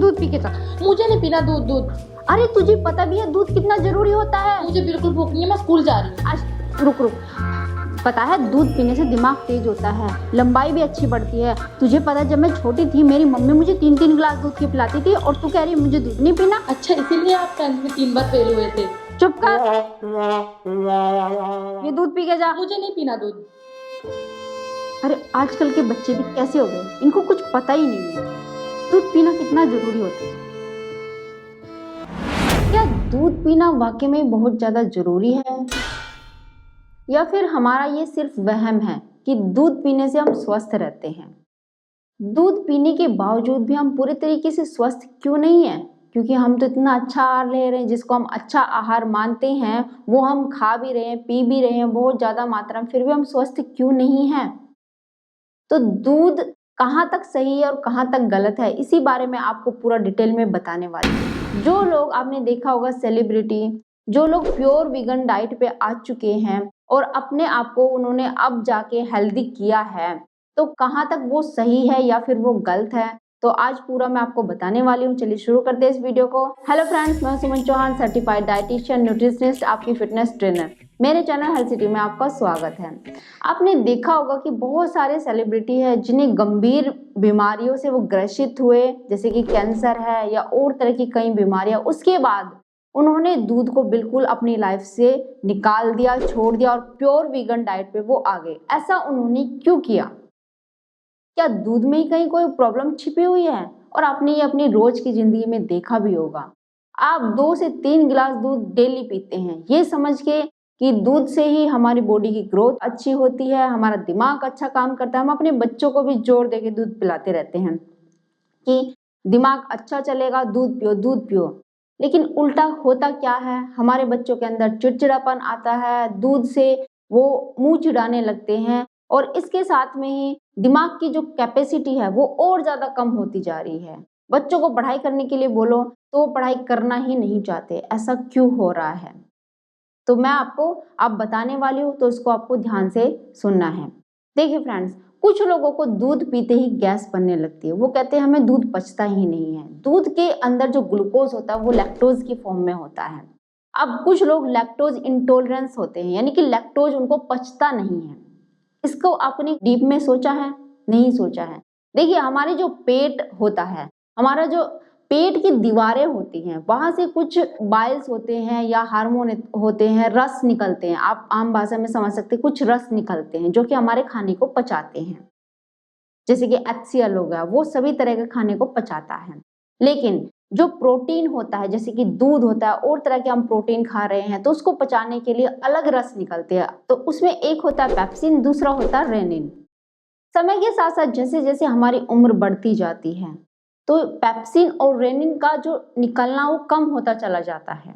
दूध पी के जा। मुझे नहीं पीना दूध। दूध अरे तुझे पता भी है दूध कितना जरूरी होता है। मुझे बिल्कुल भूख नहीं है, मैं स्कूल जा रही हूँ। आज रुक रुक, पता है दूध पीने से दिमाग तेज होता है, लंबाई भी अच्छी बढ़ती है। तुझे पता है जब मैं छोटी थी मेरी मम्मी मुझे 3-3 गिलास दूध के पिलाती थी और तू कह रही है मुझे दूध नहीं पीना। अच्छा, इसीलिए आप 10th में 3 बार फेल हुए थे। चुप कर, ये दूध पी के जा। मुझे नहीं पीना दूध। अरे आजकल के बच्चे भी कैसे हो गए, इनको कुछ पता ही नहीं है दूध पीना कितना जरूरी होता है। क्या दूध पीना वाकई में बहुत ज्यादा जरूरी है या फिर हमारा ये सिर्फ वहम है कि दूध पीने से हम स्वस्थ रहते हैं? दूध पीने के बावजूद भी हम पूरे तरीके से स्वस्थ क्यों नहीं है? क्योंकि हम तो इतना अच्छा आहार ले रहे हैं, जिसको हम अच्छा आहार मानते हैं वो हम खा भी रहे हैं, पी भी रहे हैं बहुत ज्यादा मात्रा में, फिर भी हम स्वस्थ क्यों नहीं हैं? तो दूध कहाँ तक सही है और कहाँ तक गलत है, इसी बारे में आपको पूरा डिटेल में बताने वाली हूँ। जो लोग आपने देखा होगा सेलिब्रिटी, जो लोग प्योर वीगन डाइट पे आ चुके हैं और अपने आप को उन्होंने अब जाके हेल्दी किया है, तो कहाँ तक वो सही है या फिर वो गलत है, तो आज पूरा मैं आपको बताने वाली हूँ। चलिए शुरू करते हैं इस वीडियो को। हेलो फ्रेंड्स, मैं सुमन चौहान, सर्टिफाइड डाइटिशियन, न्यूट्रिशनिस्ट, आपकी फिटनेस ट्रेनर। मेरे चैनल हेल्थ सिटी में आपका स्वागत है। आपने देखा होगा कि बहुत सारे सेलिब्रिटी है जिन्हें गंभीर बीमारियों से वो ग्रसित हुए, जैसे कि कैंसर है या और तरह की कई बीमारियां, उसके बाद उन्होंने दूध को बिल्कुल अपनी लाइफ से निकाल दिया, छोड़ दिया और प्योर वीगन डाइट पे वो आ गए। ऐसा उन्होंने क्यों किया? क्या दूध में ही कहीं कोई प्रॉब्लम छिपी हुई है? और आपने ये अपनी रोज की जिंदगी में देखा भी होगा। आप 2 से 3 गिलास दूध डेली पीते हैं, ये समझ के कि दूध से ही हमारी बॉडी की ग्रोथ अच्छी होती है, हमारा दिमाग अच्छा काम करता है। हम अपने बच्चों को भी जोर देके दूध पिलाते रहते हैं कि दिमाग अच्छा चलेगा, दूध पियो दूध पियो। लेकिन उल्टा होता क्या है, हमारे बच्चों के अंदर चिड़चिड़ापन आता है, दूध से वो मुंह चिढ़ाने लगते हैं और इसके साथ में ही दिमाग की जो कैपेसिटी है वो और ज्यादा कम होती जा रही है। बच्चों को पढ़ाई करने के लिए बोलो तो वो पढ़ाई करना ही नहीं चाहते। ऐसा क्यों हो रहा है? तो मैं आपको अब बताने वाली हूँ, तो इसको आपको ध्यान से सुनना है। देखिए फ्रेंड्स, कुछ लोगों को दूध पीते ही गैस बनने लगती है। वो कहते हैं हमें दूध पचता ही नहीं है। दूध के अंदर जो ग्लूकोज होता है वो लैक्टोज की फॉर्म में होता है। अब कुछ लोग लैक्टोज इंटॉलरेंस होते हैं, यानी कि लैक्टोज उनको पचता नहीं है। इसको आपने डीप में सोचा है? नहीं सोचा है। देखिए, हमारे जो पेट होता है, हमारा जो पेट की दीवारें होती हैं, वहां से कुछ बाइल्स होते हैं या हार्मोन होते हैं, रस निकलते हैं। आप आम भाषा में समझ सकते हैं, कुछ रस निकलते हैं जो कि हमारे खाने को पचाते हैं। जैसे कि HCl हो गया, वो सभी तरह के खाने को पचाता है। लेकिन जो प्रोटीन होता है, जैसे कि दूध होता है और तरह के हम प्रोटीन खा रहे हैं, तो उसको पचाने के लिए अलग रस निकलते हैं। तो उसमें एक होता है पेप्सिन, दूसरा होता है रेनिन। समय के साथ साथ जैसे जैसे हमारी उम्र बढ़ती जाती है तो पेप्सिन और रेनिन का जो निकलना वो कम होता चला जाता है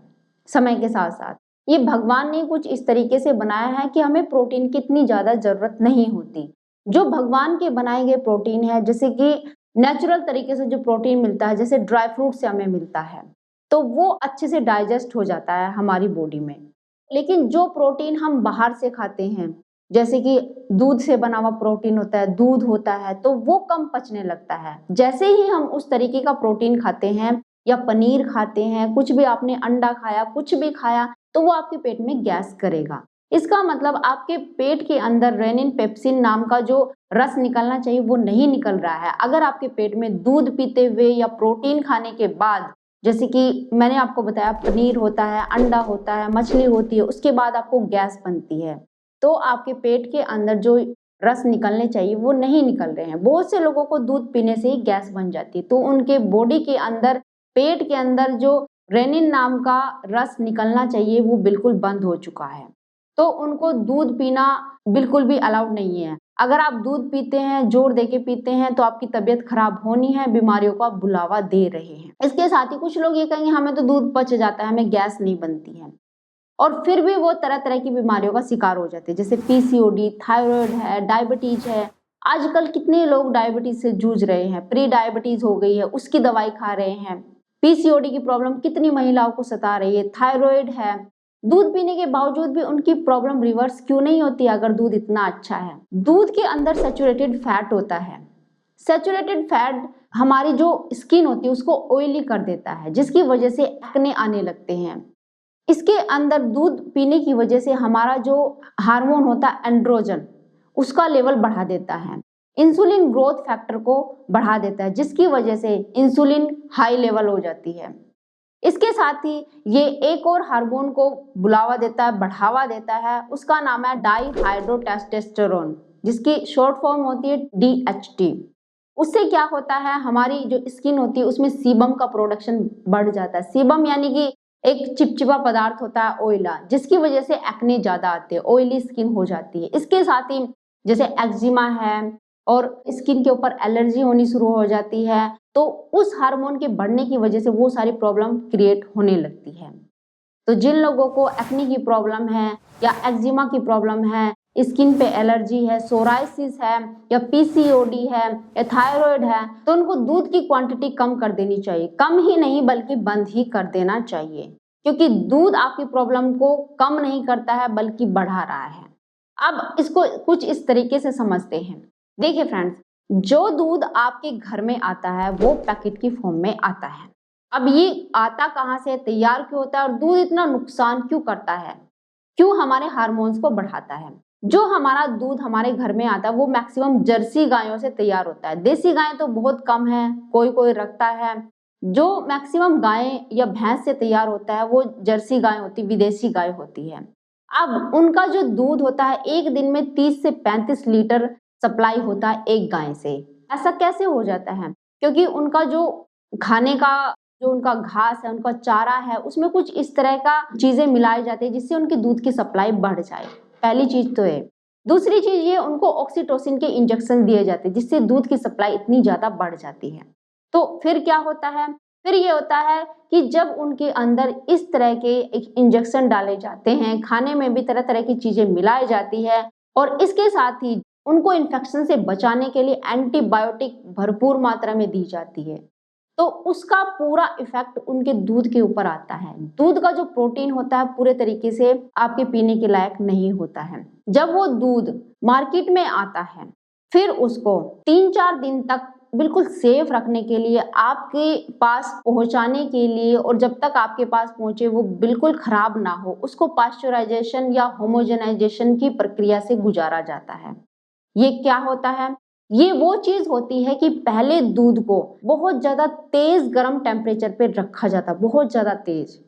समय के साथ साथ। ये भगवान ने कुछ इस तरीके से बनाया है कि हमें प्रोटीन की इतनी ज्यादा जरूरत नहीं होती। जो भगवान के बनाए गए प्रोटीन है, जैसे कि नेचुरल तरीके से जो प्रोटीन मिलता है, जैसे ड्राई फ्रूट से हमें मिलता है, तो वो अच्छे से डाइजेस्ट हो जाता है हमारी बॉडी में। लेकिन जो प्रोटीन हम बाहर से खाते हैं, जैसे कि दूध से बना हुआ प्रोटीन होता है, दूध होता है, तो वो कम पचने लगता है। जैसे ही हम उस तरीके का प्रोटीन खाते हैं या पनीर खाते हैं, कुछ भी आपने अंडा खाया, कुछ भी खाया, तो वो आपके पेट में गैस करेगा। इसका मतलब आपके पेट के अंदर रेनिन पेप्सिन नाम का जो रस निकलना चाहिए वो नहीं निकल रहा है। अगर आपके पेट में दूध पीते हुए या प्रोटीन खाने के बाद, जैसे कि मैंने आपको बताया पनीर होता है, अंडा होता है, मछली होती है, उसके बाद आपको गैस बनती है, तो आपके पेट के अंदर जो रस निकलने चाहिए वो नहीं निकल रहे हैं। बहुत से लोगों को दूध पीने से ही गैस बन जाती है, तो उनके बॉडी के अंदर, पेट के अंदर जो रेनिन नाम का रस निकलना चाहिए वो बिल्कुल बंद हो चुका है। तो उनको दूध पीना बिल्कुल भी अलाउड नहीं है। अगर आप दूध पीते हैं, जोर देके पीते हैं, तो आपकी तबीयत खराब होनी है, बीमारियों को आप बुलावा दे रहे हैं। इसके साथ ही कुछ लोग ये कहेंगे हमें तो दूध पच जाता है, हमें गैस नहीं बनती है, और फिर भी वो तरह तरह की बीमारियों का शिकार हो जाते हैं, जैसे PCOD, थायराइड है, डायबिटीज है। आजकल कितने लोग डायबिटीज से जूझ रहे हैं, प्री डायबिटीज हो गई है, उसकी दवाई खा रहे हैं। PCOD की प्रॉब्लम कितनी महिलाओं को सता रही है, थायराइड है। दूध पीने के बावजूद भी उनकी प्रॉब्लम रिवर्स क्यों नहीं होती अगर दूध इतना अच्छा है? दूध के अंदर सैचुरेटेड फैट होता है। सैचुरेटेड फैट हमारी जो स्किन होती है उसको ऑयली कर देता है, जिसकी वजह से एक्ने आने लगते हैं। इसके अंदर दूध पीने की वजह से हमारा जो हार्मोन होता है एंड्रोजन, उसका लेवल बढ़ा देता है। इंसुलिन ग्रोथ फैक्टर को बढ़ा देता है, जिसकी वजह से इंसुलिन हाई लेवल हो जाती है। इसके साथ ही ये एक और हार्मोन को बुलावा देता है, बढ़ावा देता है, उसका नाम है डाईहाइड्रोटेस्टोस्टेरोन, जिसकी शॉर्ट फॉर्म होती है DHT। उससे क्या होता है, हमारी जो स्किन होती है उसमें सीबम का प्रोडक्शन बढ़ जाता है। सीबम यानी कि एक चिपचिपा पदार्थ होता है ऑयला, जिसकी वजह से एक्ने ज्यादा आते हैं, ऑयली स्किन हो जाती है। इसके साथ ही जैसे एक्जिमा है और स्किन के ऊपर एलर्जी होनी शुरू हो जाती है, तो उस हार्मोन के बढ़ने की वजह से वो सारी प्रॉब्लम क्रिएट होने लगती है। तो जिन लोगों को एक्ने की प्रॉब्लम है या एक्जिमा की प्रॉब्लम है, स्किन पे एलर्जी है, सोराइसिस है या PCOD है या थायराइड है, तो उनको दूध की क्वांटिटी कम कर देनी चाहिए। कम ही नहीं बल्कि बंद ही कर देना चाहिए, क्योंकि दूध आपकी प्रॉब्लम को कम नहीं करता है बल्कि बढ़ा रहा है। अब इसको कुछ इस तरीके से समझते हैं। देखिए फ्रेंड्स, जो दूध आपके घर में आता है वो पैकेट की फॉर्म में आता है। अब ये आता कहाँ से, तैयार क्यों होता है और दूध इतना नुकसान क्यों करता है, क्यों हमारे हार्मोन्स को बढ़ाता है। जो हमारा दूध हमारे घर में आता है वो मैक्सिमम जर्सी गायों से तैयार होता है। देसी गायें तो बहुत कम है, कोई कोई रखता है। जो मैक्सिमम गायें या भैंस से तैयार होता है वो जर्सी गाय होती, विदेशी गाय होती है। अब उनका जो दूध होता है एक दिन में 30 से 35 लीटर सप्लाई होता है एक गाय से। ऐसा कैसे हो जाता है, क्योंकि उनका जो खाने का जो उनका घास है, उनका चारा है, उसमें कुछ इस तरह का चीजें मिलाई जाती है जिससे उनकी दूध की सप्लाई बढ़ जाए। पहली चीज तो है। दूसरी चीज ये, उनको ऑक्सीटोसिन के इंजेक्शन दिए जाते हैं जिससे दूध की सप्लाई इतनी ज्यादा बढ़ जाती है। तो फिर क्या होता है, फिर ये होता है कि जब उनके अंदर इस तरह के एक इंजेक्शन डाले जाते हैं, खाने में भी तरह तरह की चीजें मिलाई जाती है और इसके साथ ही उनको इन्फेक्शन से बचाने के लिए एंटीबायोटिक भरपूर मात्रा में दी जाती है, तो उसका पूरा इफेक्ट उनके दूध के ऊपर आता है। दूध का जो प्रोटीन होता है पूरे तरीके से आपके पीने के लायक नहीं होता है। जब वो दूध मार्केट में आता है, फिर उसको 3-4 दिन तक बिल्कुल सेफ रखने के लिए, आपके पास पहुंचाने के लिए, और जब तक आपके पास पहुंचे वो बिल्कुल खराब ना हो, उसको पास्चराइजेशन या होमोजेनाइजेशन की प्रक्रिया से गुजारा जाता है। ये क्या होता है, ये वो चीज होती है कि पहले दूध को बहुत ज्यादा तेज गर्म टेम्परेचर पे रखा जाता है, बहुत ज्यादा तेज,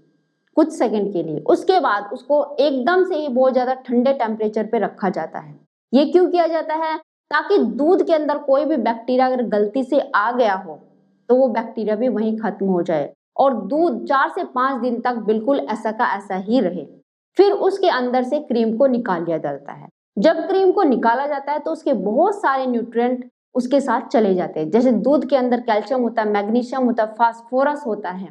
कुछ सेकंड के लिए। उसके बाद उसको एकदम से ही बहुत ज्यादा ठंडे टेम्परेचर पे रखा जाता है। ये क्यों किया जाता है, ताकि दूध के अंदर कोई भी बैक्टीरिया अगर गलती से आ गया हो तो वो बैक्टीरिया भी वहीं खत्म हो जाए और दूध 4 से 5 दिन तक बिल्कुल ऐसा का ऐसा ही रहे। फिर उसके अंदर से क्रीम को निकाल लिया जाता है। जब क्रीम को निकाला जाता है तो उसके बहुत सारे न्यूट्रिएंट उसके साथ चले जाते हैं। जैसे दूध के अंदर कैल्शियम होता है, मैग्नीशियम होता है, फास्फोरस होता है,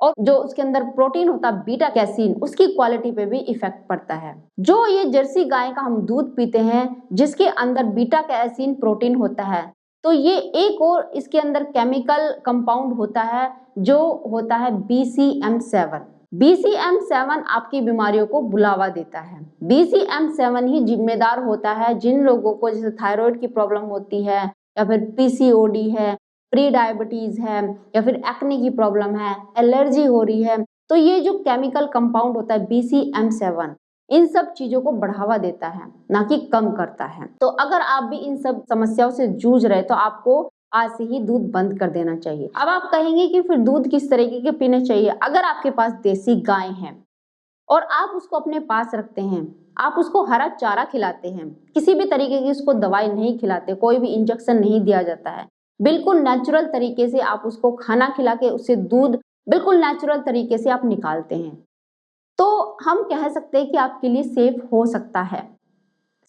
और जो उसके अंदर प्रोटीन होता है बीटा कैसीन, उसकी क्वालिटी पे भी इफेक्ट पड़ता है। जो ये जर्सी गाय का हम दूध पीते हैं जिसके अंदर बीटा कैसीन प्रोटीन होता है, तो ये एक और इसके अंदर केमिकल कंपाउंड होता है जो होता है BCM7। BCM7 आपकी बीमारियों को बुलावा देता है। BCM7 ही जिम्मेदार होता है जिन लोगों को जैसे थायराइड की प्रॉब्लम होती है या फिर PCOD है, प्री डायबिटीज है या फिर एक्ने की प्रॉब्लम है, एलर्जी हो रही है, तो ये जो केमिकल कंपाउंड होता है BCM7 इन सब चीजों को बढ़ावा देता है, ना कि कम करता है। तो अगर आप भी इन सब समस्याओं से जूझ रहे तो आपको आज से ही दूध बंद कर देना चाहिए। अब आप कहेंगे कि फिर दूध किस तरीके के पीने चाहिए। अगर आपके पास देसी गाय है और आप उसको अपने पास रखते हैं, आप उसको हरा चारा खिलाते हैं, किसी भी तरीके की उसको दवाई नहीं खिलाते, कोई भी इंजेक्शन नहीं दिया जाता है, बिल्कुल नेचुरल तरीके से आप उसको खाना खिला के उससे दूध बिल्कुल नेचुरल तरीके से आप निकालते हैं, तो हम कह सकते हैं कि आपके लिए सेफ हो सकता है,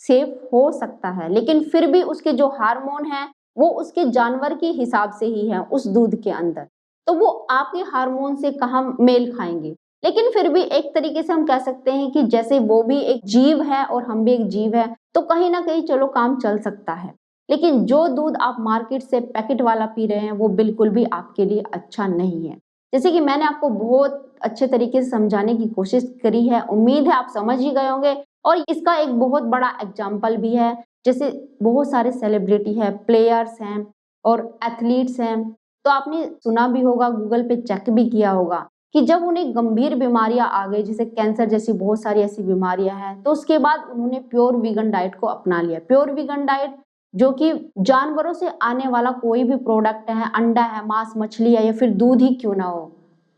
सेफ हो सकता है। लेकिन फिर भी उसके जो हार्मोन है वो उसके जानवर के हिसाब से ही है उस दूध के अंदर, तो वो आपके हार्मोन से कहाँ मेल खाएंगे। लेकिन फिर भी एक तरीके से हम कह सकते हैं कि जैसे वो भी एक जीव है और हम भी एक जीव है, तो कहीं ना कहीं चलो काम चल सकता है। लेकिन जो दूध आप मार्केट से पैकेट वाला पी रहे हैं वो बिल्कुल भी आपके लिए अच्छा नहीं है। जैसे कि मैंने आपको बहुत अच्छे तरीके से समझाने की कोशिश करी है, उम्मीद है आप समझ ही गए होंगे। और इसका एक बहुत बड़ा एग्जाम्पल भी है, जैसे बहुत सारे सेलिब्रिटी है, प्लेयर्स हैं और एथलीट्स हैं, तो आपने सुना भी होगा, गूगल पे चेक भी किया होगा कि जब उन्हें गंभीर बीमारियां आ गई, जैसे कैंसर जैसी बहुत सारी ऐसी बीमारियां हैं, तो उसके बाद उन्होंने प्योर वीगन डाइट को अपना लिया। प्योर वीगन डाइट जो कि जानवरों से आने वाला कोई भी प्रोडक्ट है, अंडा है, मांस, मछली है या फिर दूध ही क्यों ना हो,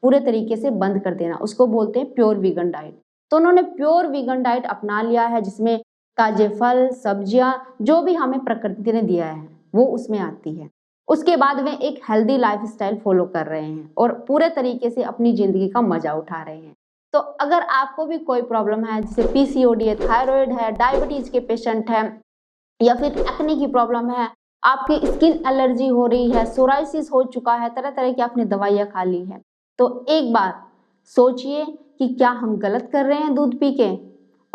पूरे तरीके से बंद कर देना, उसको बोलते हैं प्योर वीगन डाइट। तो उन्होंने प्योर वीगन डाइट अपना लिया है, जिसमें ताजे फल, सब्जियां, जो भी हमें प्रकृति ने दिया है वो उसमें आती है। उसके बाद वे एक हेल्दी लाइफस्टाइल फॉलो कर रहे हैं और पूरे तरीके से अपनी जिंदगी का मजा उठा रहे हैं। तो अगर आपको भी कोई प्रॉब्लम है, जैसे पीसीओडी है, थायराइड है, डायबिटीज के पेशेंट है या फिर एक्ने की प्रॉब्लम है, आपकी स्किन एलर्जी हो रही है, सोराइसिस हो चुका है, तरह तरह की आपने दवाइयाँ खा ली है, तो एक बार सोचिए कि क्या हम गलत कर रहे हैं दूध पी के,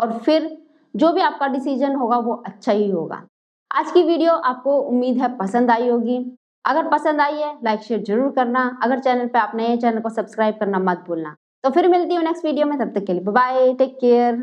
और फिर जो भी आपका डिसीजन होगा वो अच्छा ही होगा। आज की वीडियो आपको उम्मीद है पसंद आई होगी। अगर पसंद आई है लाइक शेयर जरूर करना। अगर चैनल पे आप नए हैं, चैनल को सब्सक्राइब करना मत भूलना। तो फिर मिलती हूँ नेक्स्ट वीडियो में, तब तक के लिए बाय बाय, टेक केयर।